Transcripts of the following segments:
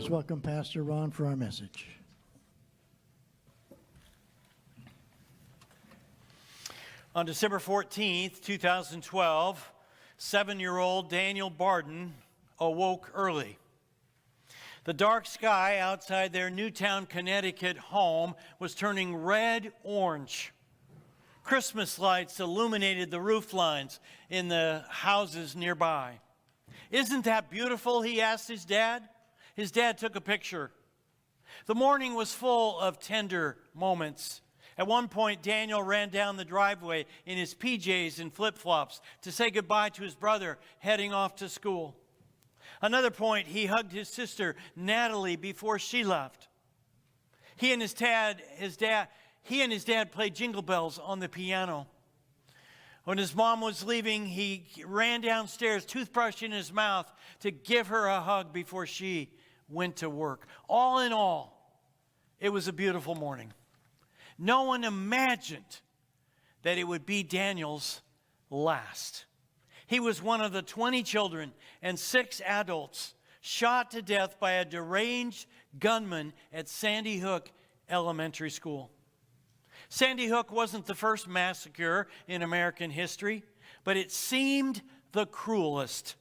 Let's welcome Pastor Ron for our message. On December 14th, 2012, 7-year-old Daniel Barden awoke early. The dark sky outside their Newtown, Connecticut home was turning red-orange. Christmas lights illuminated the roof lines in the houses nearby. "Isn't that beautiful?" he asked his dad. His dad took a picture. The morning was full of tender moments. At one point, Daniel ran down the driveway in his PJs and flip-flops to say goodbye to his brother heading off to school. Another point, he hugged his sister, Natalie, before she left. He and his dad played Jingle Bells on the piano. When his mom was leaving, he ran downstairs, toothbrush in his mouth, to give her a hug before she went to work. All in all, it was a beautiful morning. No one imagined that it would be Daniel's last. He was one of the 20 children and 6 adults shot to death by a deranged gunman at Sandy Hook Elementary School. Sandy Hook wasn't the first massacre in American history, but it seemed the cruelest.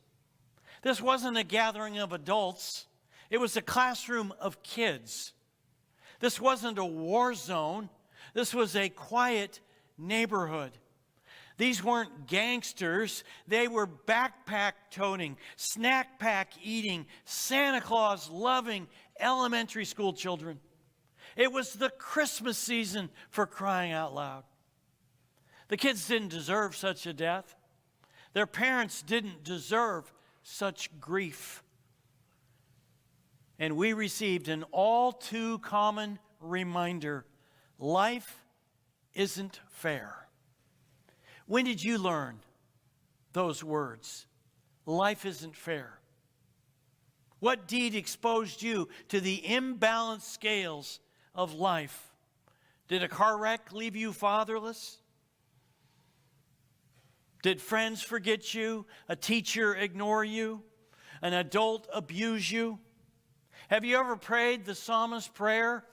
This wasn't a gathering of adults. It was a classroom of kids. This wasn't a war zone. This was a quiet neighborhood. These weren't gangsters. They were backpack-toting, snack pack eating, Santa Claus loving elementary school children. It was the Christmas season, for crying out loud. The kids didn't deserve such a death. Their parents didn't deserve such grief. And we received an all too common reminder: life isn't fair. When did you learn those words? Life isn't fair. What deed exposed you to the imbalanced scales of life? Did a car wreck leave you fatherless? Did friends forget you? A teacher ignore you? An adult abuse you? Have you ever prayed the psalmist's prayer?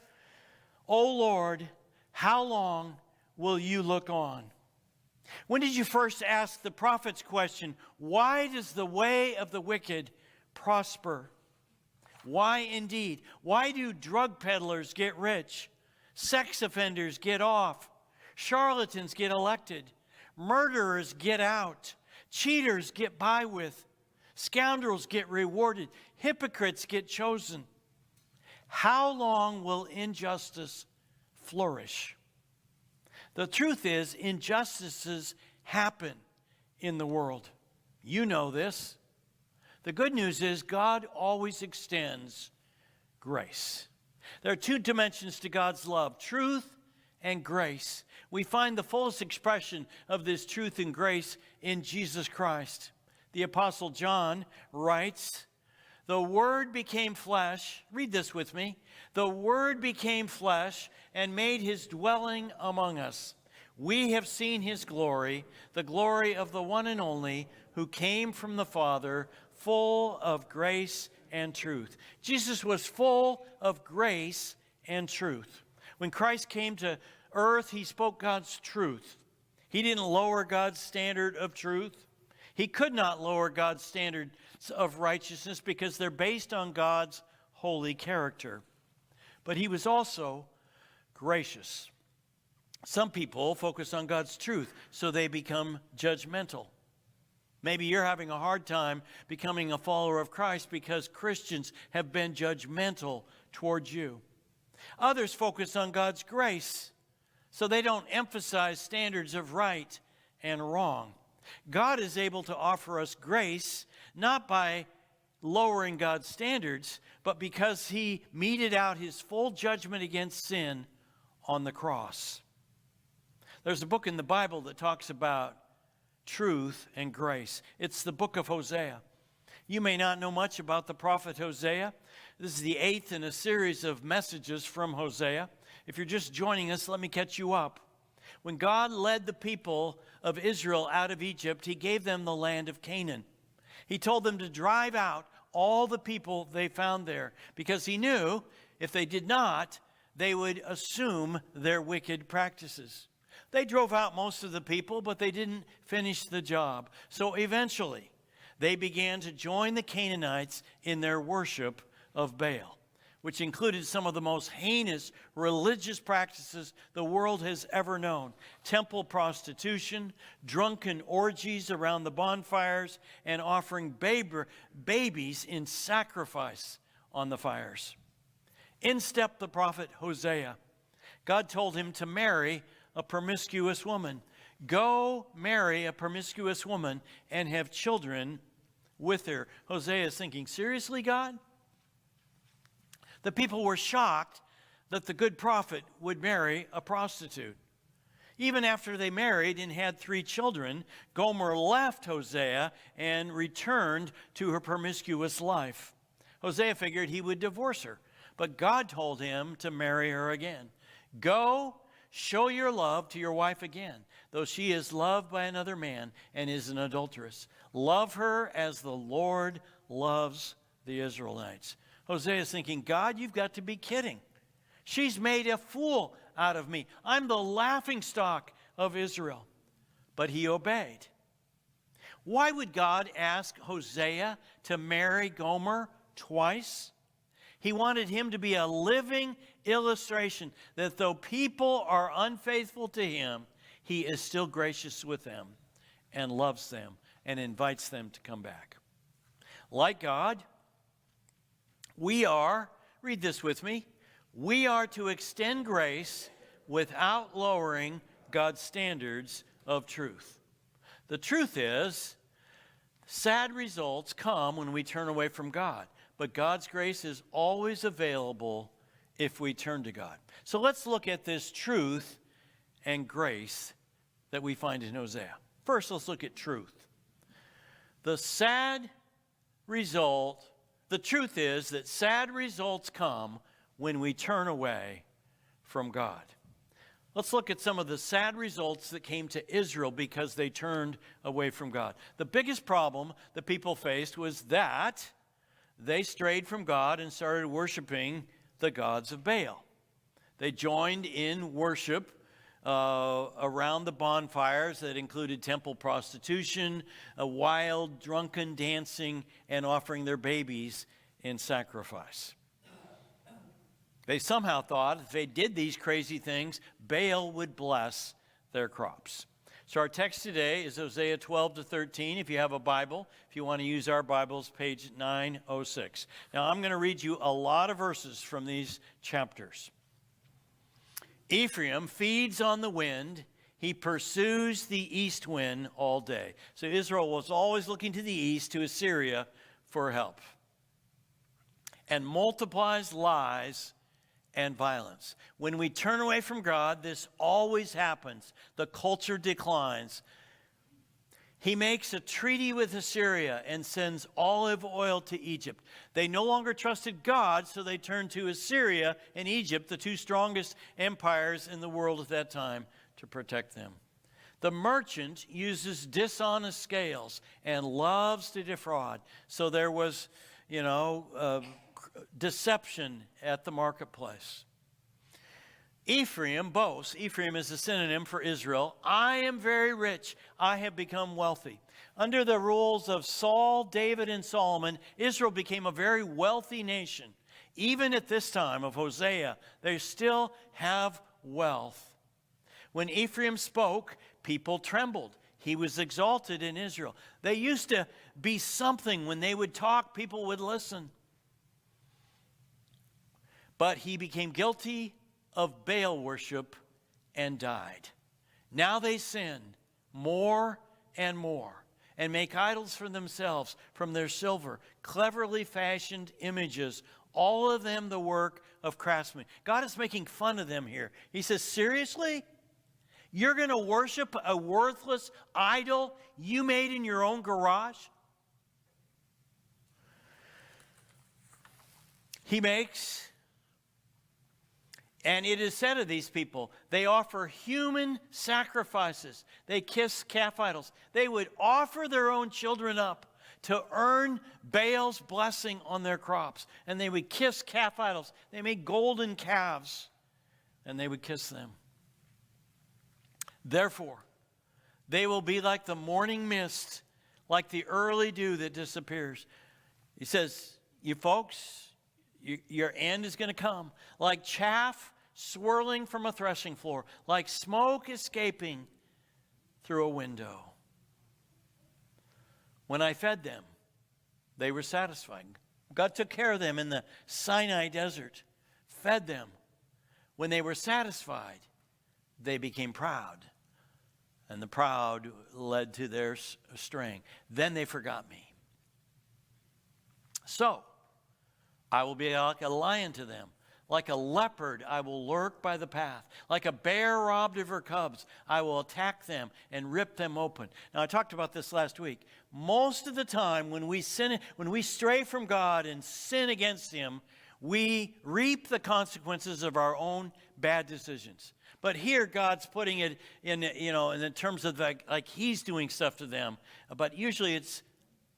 "O Lord, how long will you look on?" When did you first ask the prophet's question, "Why does the way of the wicked prosper?" Why indeed? Why do drug peddlers get rich? Sex offenders get off. Charlatans get elected. Murderers get out. Cheaters get by with. Scoundrels get rewarded. Hypocrites get chosen. How long will injustice flourish? The truth is, injustices happen in the world. You know this. The good news is God always extends grace. There are 2 dimensions to God's love: truth and grace. We find the fullest expression of this truth and grace in Jesus Christ. The Apostle John writes, "The Word became flesh," read this with me, "the Word became flesh and made his dwelling among us. We have seen his glory, the glory of the one and only who came from the Father, full of grace and truth." Jesus was full of grace and truth. When Christ came to earth, he spoke God's truth. He didn't lower God's standard of truth. He could not lower God's standards of righteousness because they're based on God's holy character. But he was also gracious. Some people focus on God's truth, so they become judgmental. Maybe you're having a hard time becoming a follower of Christ because Christians have been judgmental towards you. Others focus on God's grace, so they don't emphasize standards of right and wrong. God is able to offer us grace, not by lowering God's standards, but because he meted out his full judgment against sin on the cross. There's a book in the Bible that talks about truth and grace. It's the book of Hosea. You may not know much about the prophet Hosea. This is the 8th in a series of messages from Hosea. If you're just joining us, let me catch you up. When God led the people of Israel out of Egypt, he gave them the land of Canaan. He told them to drive out all the people they found there, because he knew if they did not, they would assume their wicked practices. They drove out most of the people, but they didn't finish the job. So eventually, they began to join the Canaanites in their worship of Baal, which included some of the most heinous religious practices the world has ever known. Temple prostitution, drunken orgies around the bonfires, and offering babies in sacrifice on the fires. In stepped the prophet Hosea. God told him to marry a promiscuous woman. Go marry a promiscuous woman and have children with her. Hosea is thinking, seriously, God? The people were shocked that the good prophet would marry a prostitute. Even after they married and had 3 children, Gomer left Hosea and returned to her promiscuous life. Hosea figured he would divorce her, but God told him to marry her again. Go, show your love to your wife again, though she is loved by another man and is an adulteress. Love her as the Lord loves the Israelites. Hosea is thinking, God, you've got to be kidding. She's made a fool out of me. I'm the laughingstock of Israel. But he obeyed. Why would God ask Hosea to marry Gomer twice? He wanted him to be a living illustration that though people are unfaithful to him, he is still gracious with them and loves them and invites them to come back. Like God, we are, read this with me, we are to extend grace without lowering God's standards of truth. The truth is, sad results come when we turn away from God, but God's grace is always available if we turn to God. So let's look at this truth and grace that we find in Hosea. First, let's look at truth. The truth is that sad results come when we turn away from God. Let's look at some of the sad results that came to Israel because they turned away from God. The biggest problem the people faced was that they strayed from God and started worshiping the gods of Baal. They joined in worship around the bonfires that included temple prostitution, a wild, drunken dancing, and offering their babies in sacrifice. They somehow thought if they did these crazy things, Baal would bless their crops. So our text today is Hosea 12-13. If you have a Bible, if you want to use our Bibles, page 906. Now I'm going to read you a lot of verses from these chapters. Ephraim feeds on the wind. He pursues the east wind all day. So Israel was always looking to the east, to Assyria, for help. And multiplies lies and violence. When we turn away from God, this always happens. The culture declines. He makes a treaty with Assyria and sends olive oil to Egypt. They no longer trusted God, so they turned to Assyria and Egypt, the 2 strongest empires in the world at that time, to protect them. The merchant uses dishonest scales and loves to defraud. So there was, deception at the marketplace. Ephraim boasts. Ephraim is a synonym for Israel. I am very rich. I have become wealthy. Under the rules of Saul, David, and Solomon, Israel became a very wealthy nation. Even at this time of Hosea, they still have wealth. When Ephraim spoke, people trembled. He was exalted in Israel. They used to be something. When they would talk, people would listen. But he became guilty of Baal worship and died. Now they sin more and more and make idols for themselves from their silver, cleverly fashioned images, all of them the work of craftsmen. God is making fun of them here. He says, seriously? You're going to worship a worthless idol you made in your own garage? He makes... And it is said of these people, they offer human sacrifices. They kiss calf idols. They would offer their own children up to earn Baal's blessing on their crops. And they would kiss calf idols. They made golden calves, and they would kiss them. Therefore, they will be like the morning mist, like the early dew that disappears. He says, you folks, your end is going to come like chaff swirling from a threshing floor, like smoke escaping through a window. When I fed them, they were satisfied. God took care of them in the Sinai desert, fed them. When they were satisfied, they became proud. And the proud led to their straying. Then they forgot me. So, I will be like a lion to them. Like a leopard, I will lurk by the path. Like a bear robbed of her cubs, I will attack them and rip them open. Now, I talked about this last week. Most of the time when we sin, when we stray from God and sin against Him, we reap the consequences of our own bad decisions. But here, God's putting it in terms of like He's doing stuff to them. But usually it's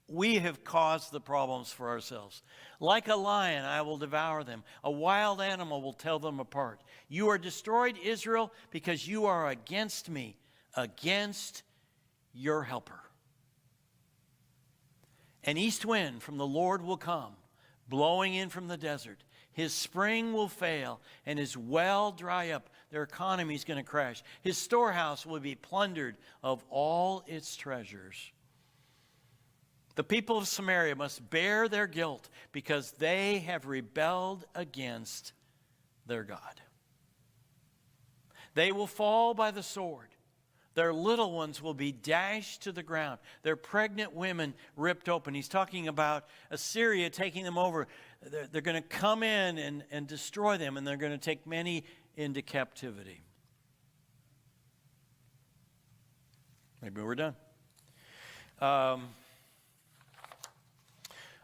we have caused the problems for ourselves. Like a lion, I will devour them. A wild animal will tear them apart. You are destroyed, Israel, because you are against me, against your helper. An east wind from the Lord will come, blowing in from the desert. His spring will fail, and his well dry up. Their economy is going to crash. His storehouse will be plundered of all its treasures. The people of Samaria must bear their guilt because they have rebelled against their God. They will fall by the sword. Their little ones will be dashed to the ground. Their pregnant women ripped open. He's talking about Assyria taking them over. They're going to come in and destroy them, and they're going to take many into captivity. Maybe we're done.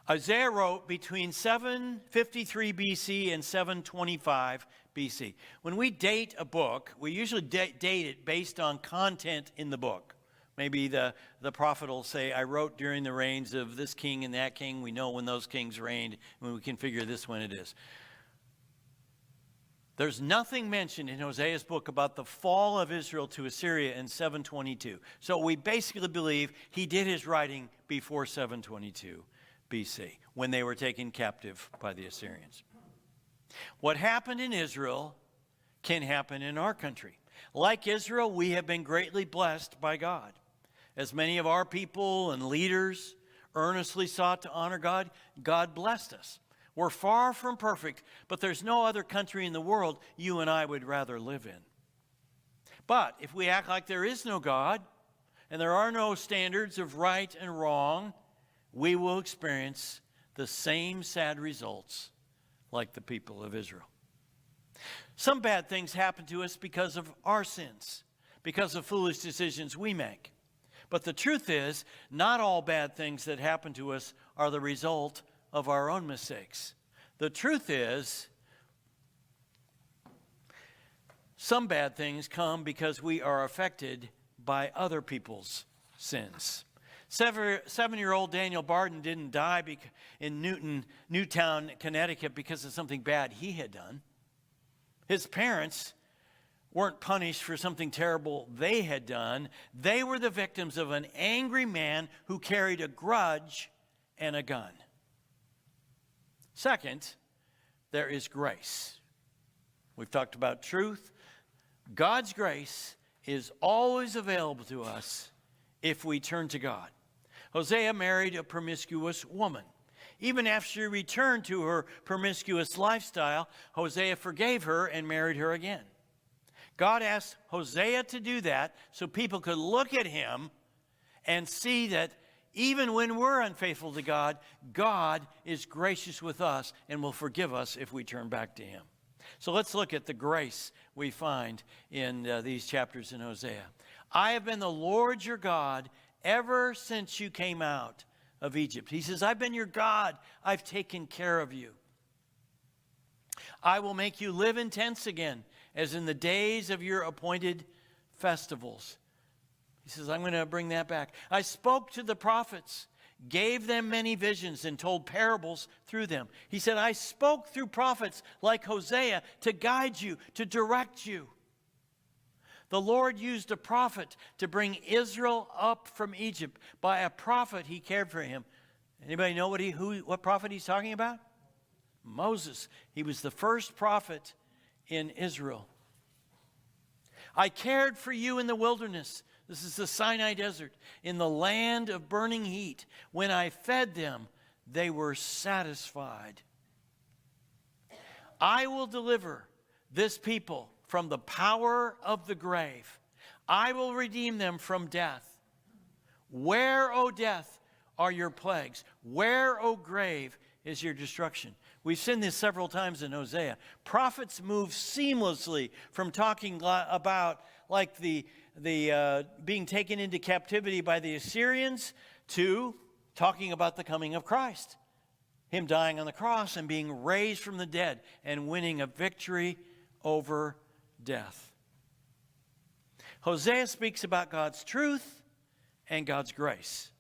Isaiah wrote between 753 BC and 725 BC. When we date a book, we usually date it based on content in the book. Maybe the prophet will say, I wrote during the reigns of this king and that king. We know when those kings reigned, and we can figure this when it is. There's nothing mentioned in Hosea's book about the fall of Israel to Assyria in 722. So we basically believe he did his writing before 722 BC, when they were taken captive by the Assyrians. What happened in Israel can happen in our country. Like Israel, we have been greatly blessed by God. As many of our people and leaders earnestly sought to honor God, God blessed us. We're far from perfect, but there's no other country in the world you and I would rather live in. But if we act like there is no God, and there are no standards of right and wrong, we will experience the same sad results like the people of Israel. Some bad things happen to us because of our sins, because of foolish decisions we make. But the truth is, not all bad things that happen to us are the result of our own mistakes. The truth is, some bad things come because we are affected by other people's sins. 7-year-old Daniel Barden didn't die in Newtown, Connecticut because of something bad he had done. His parents weren't punished for something terrible they had done. They were the victims of an angry man who carried a grudge and a gun. Second, there is grace. We've talked about truth. God's grace is always available to us if we turn to God. Hosea married a promiscuous woman. Even after she returned to her promiscuous lifestyle, Hosea forgave her and married her again. God asked Hosea to do that so people could look at him and see that even when we're unfaithful to God, God is gracious with us and will forgive us if we turn back to him. So let's look at the grace we find in these chapters in Hosea. I have been the Lord your God ever since you came out of Egypt. He says, I've been your God. I've taken care of you. I will make you live in tents again, as in the days of your appointed festivals. He says, I'm going to bring that back. I spoke to the prophets. gave them many visions, and told parables through them. He said, I spoke through prophets like Hosea to guide you, to direct you. The Lord used a prophet to bring Israel up from Egypt. By a prophet, he cared for him. Anybody know what prophet he's talking about? Moses. He was the first prophet in Israel. I cared for you in the wilderness. This is the Sinai desert. In the land of burning heat. When I fed them, they were satisfied. I will deliver this people from the power of the grave. I will redeem them from death. Where, O death, are your plagues? Where, O grave, is your destruction? We've seen this several times in Hosea. Prophets move seamlessly from talking about like the being taken into captivity by the Assyrians to talking about the coming of Christ. Him dying on the cross and being raised from the dead and winning a victory over death. Hosea speaks about God's truth and God's grace.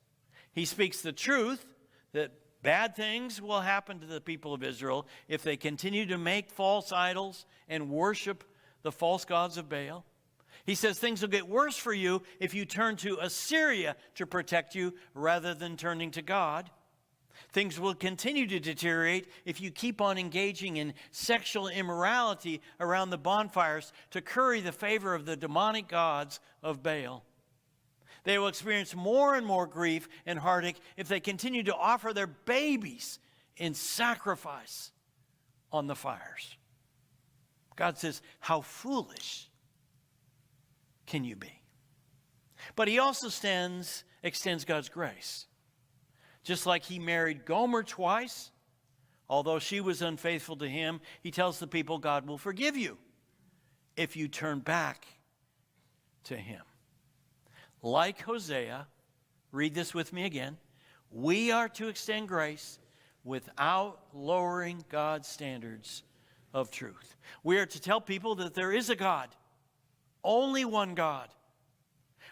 He speaks the truth that bad things will happen to the people of Israel if they continue to make false idols and worship the false gods of Baal. He says things will get worse for you if you turn to Assyria to protect you rather than turning to God. Things will continue to deteriorate if you keep on engaging in sexual immorality around the bonfires to curry the favor of the demonic gods of Baal. They will experience more and more grief and heartache if they continue to offer their babies in sacrifice on the fires. God says, how foolish can you be? But he also extends God's grace. Just like he married Gomer twice, although she was unfaithful to him, he tells the people God will forgive you if you turn back to him. Like Hosea, read this with me again, we are to extend grace without lowering God's standards of truth. We are to tell people that there is a God, only one God.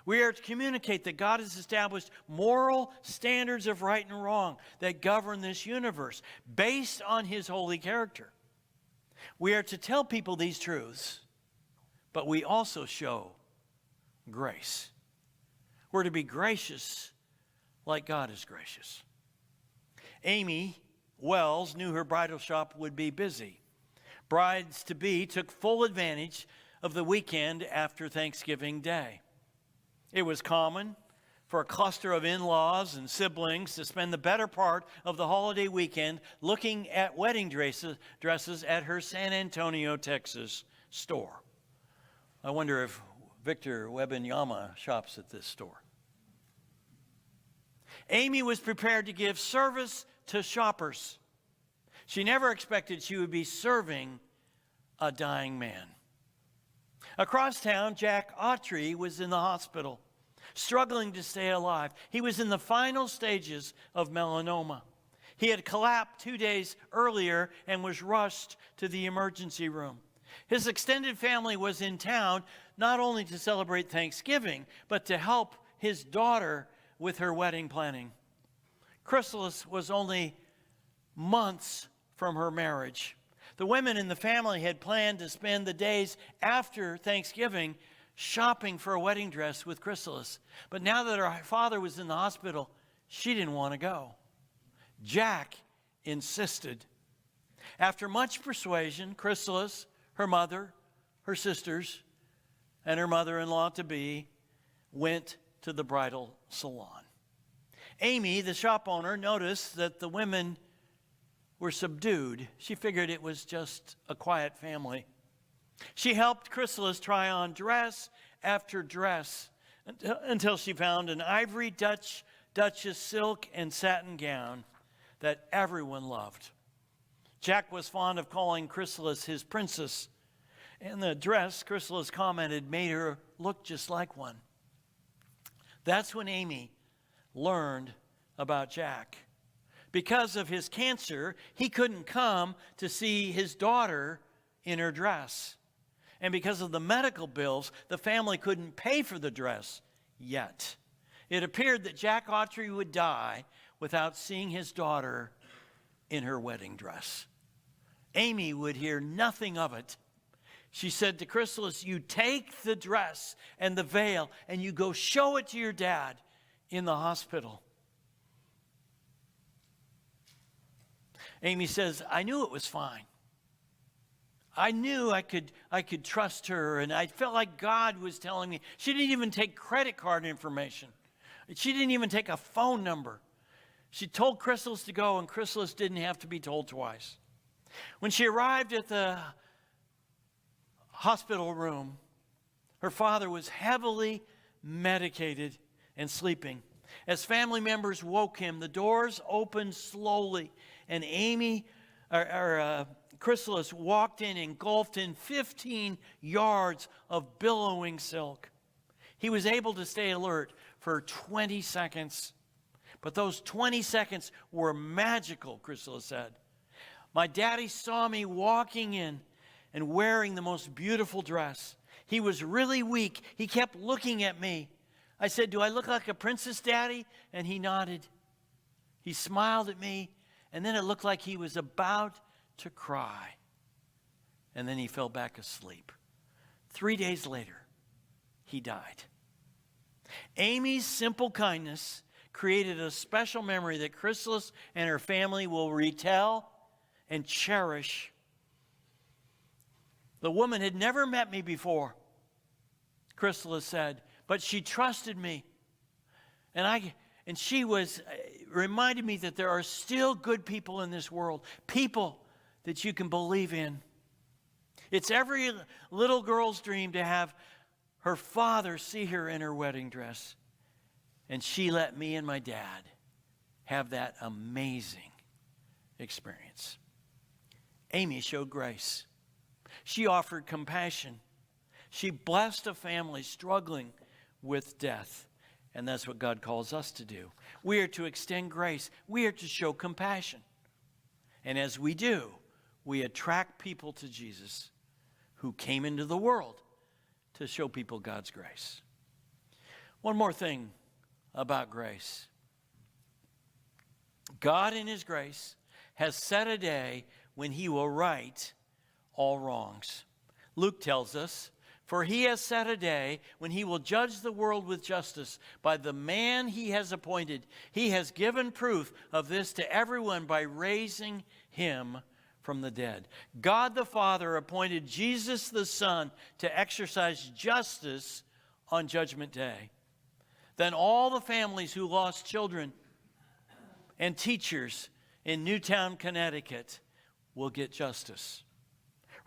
We are to communicate that God has established moral standards of right and wrong that govern this universe based on his holy character. We are to tell people these truths, but we also show grace. We're to be gracious like God is gracious. Amy Wells knew her bridal shop would be busy. Brides-to-be took full advantage of the weekend after Thanksgiving Day. It was common for a cluster of in-laws and siblings to spend the better part of the holiday weekend looking at wedding dresses at her San Antonio, Texas store. I wonder if Victor Wembanyama shops at this store. Amy was prepared to give service to shoppers. She never expected she would be serving a dying man. Across town, Jack Autry was in the hospital, struggling to stay alive. He was in the final stages of melanoma. He had collapsed 2 days earlier and was rushed to the emergency room. His extended family was in town not only to celebrate Thanksgiving, but to help his daughter with her wedding planning. Chrysalis was only months from her marriage. The women in the family had planned to spend the days after Thanksgiving shopping for a wedding dress with Chrysalis. But now that her father was in the hospital, she didn't want to go. Jack insisted. After much persuasion, Chrysalis, her mother, her sisters, and her mother-in-law-to-be went to the bridal salon. Amy, the shop owner, noticed that the women were subdued. She figured it was just a quiet family. She helped Chrysalis try on dress after dress until she found an ivory Duchess silk and satin gown that everyone loved. Jack was fond of calling Chrysalis his princess, and the dress, Chrysalis commented, made her look just like one. That's when Amy learned about Jack. Because of his cancer, he couldn't come to see his daughter in her dress. And because of the medical bills, the family couldn't pay for the dress yet. It appeared that Jack Autry would die without seeing his daughter in her wedding dress. Amy would hear nothing of it. She said to Chrysalis, you take the dress and the veil and you go show it to your dad in the hospital. Amy says, I knew it was fine. I knew I could trust her, and I felt like God was telling me. She didn't even take credit card information. She didn't even take a phone number. She told Chrysalis to go, and Chrysalis didn't have to be told twice. When she arrived at the hospital room, her father was heavily medicated and sleeping. As family members woke him, the doors opened slowly, and Chrysalis walked in, engulfed in 15 yards of billowing silk. He was able to stay alert for 20 seconds. But those 20 seconds were magical, Chrysalis said. My daddy saw me walking in and wearing the most beautiful dress. He was really weak. He kept looking at me. I said, do I look like a princess, Daddy? And he nodded. He smiled at me, and then it looked like he was about to cry. And then he fell back asleep. 3 days later, he died. Amy's simple kindness created a special memory that Chrysalis and her family will retell and cherish. The woman had never met me before, Chrysalis said, but she trusted me. And she reminded me that there are still good people in this world, people that you can believe in. It's every little girl's dream to have her father see her in her wedding dress. And she let me and my dad have that amazing experience. Amy showed grace. She offered compassion. She blessed a family struggling with death. And that's what God calls us to do. We are to extend grace. We are to show compassion. And as we do, we attract people to Jesus who came into the world to show people God's grace. One more thing about grace. God in his grace has set a day when he will right all wrongs. Luke tells us, for he has set a day when he will judge the world with justice by the man he has appointed. He has given proof of this to everyone by raising him from the dead. God the Father appointed Jesus the Son to exercise justice on Judgment Day. Then all the families who lost children and teachers in Newtown, Connecticut will get justice.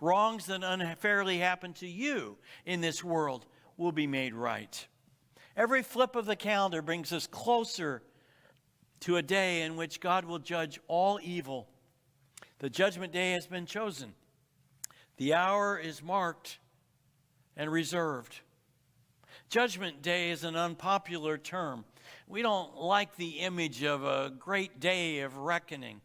Wrongs that unfairly happen to you in this world will be made right. Every flip of the calendar brings us closer to a day in which God will judge all evil. The judgment day has been chosen. The hour is marked and reserved. Judgment day is an unpopular term. We don't like the image of a great day of reckoning,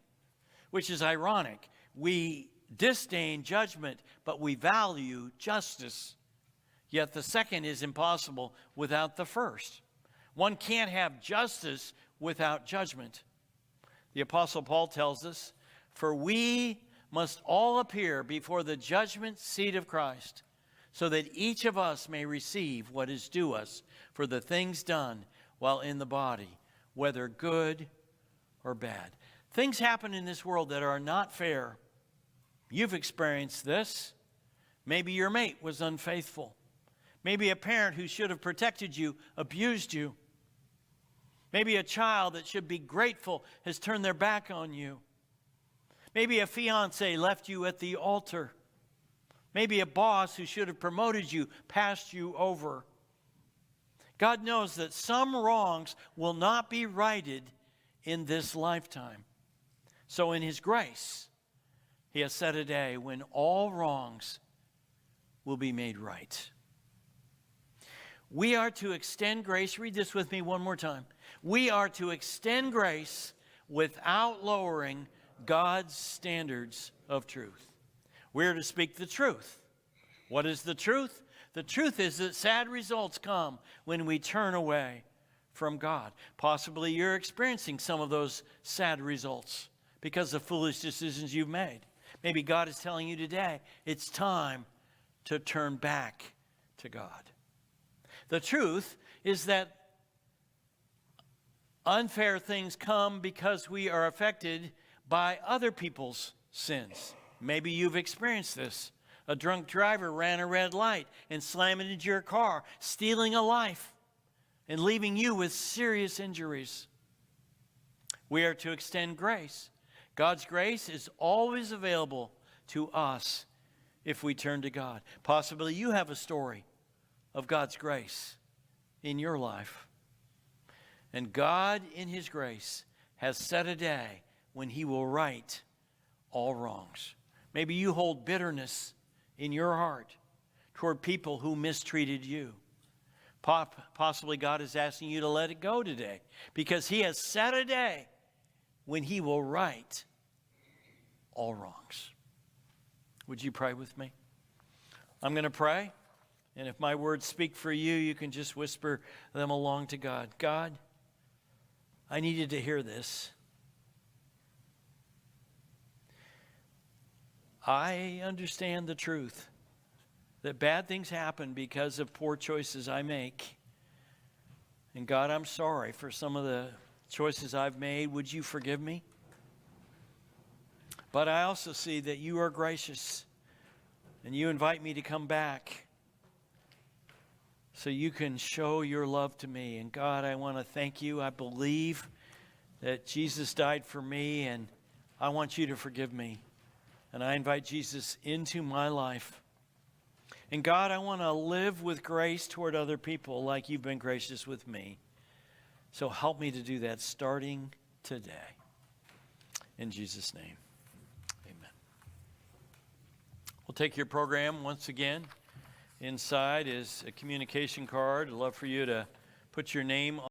which is ironic. We disdain judgment, but we value justice. Yet the second is impossible without the first. One can't have justice without judgment. The Apostle Paul tells us, for we must all appear before the judgment seat of Christ, so that each of us may receive what is due us for the things done while in the body, whether good or bad. Things happen in this world that are not fair. You've experienced this. Maybe your mate was unfaithful. Maybe a parent who should have protected you abused you. Maybe a child that should be grateful has turned their back on you. Maybe a fiance left you at the altar. Maybe a boss who should have promoted you passed you over. God knows that some wrongs will not be righted in this lifetime. So in his grace, he has set a day when all wrongs will be made right. We are to extend grace. Read this with me one more time. We are to extend grace without lowering God's standards of truth. We are to speak the truth. What is the truth? The truth is that sad results come when we turn away from God. Possibly you're experiencing some of those sad results because of foolish decisions you've made. Maybe God is telling you today, it's time to turn back to God. The truth is that unfair things come because we are affected by other people's sins. Maybe you've experienced this. A drunk driver ran a red light and slammed into your car, stealing a life and leaving you with serious injuries. We are to extend grace. God's grace is always available to us if we turn to God. Possibly you have a story of God's grace in your life. And God, in His grace, has set a day when He will right all wrongs. Maybe you hold bitterness in your heart toward people who mistreated you. Possibly God is asking you to let it go today because He has set a day when He will right all wrongs. Would you pray with me? I'm going to pray, and if my words speak for you, you can just whisper them along to God. God, I needed to hear this. I understand the truth that bad things happen because of poor choices I make. And God, I'm sorry for some of the choices I've made. Would you forgive me? But I also see that you are gracious and you invite me to come back so you can show your love to me. And God, I want to thank you. I believe that Jesus died for me, and I want you to forgive me. And I invite Jesus into my life. And God, I want to live with grace toward other people like you've been gracious with me. So help me to do that starting today. In Jesus' name, amen. We'll take your program once again. Inside is a communication card. I'd love for you to put your name on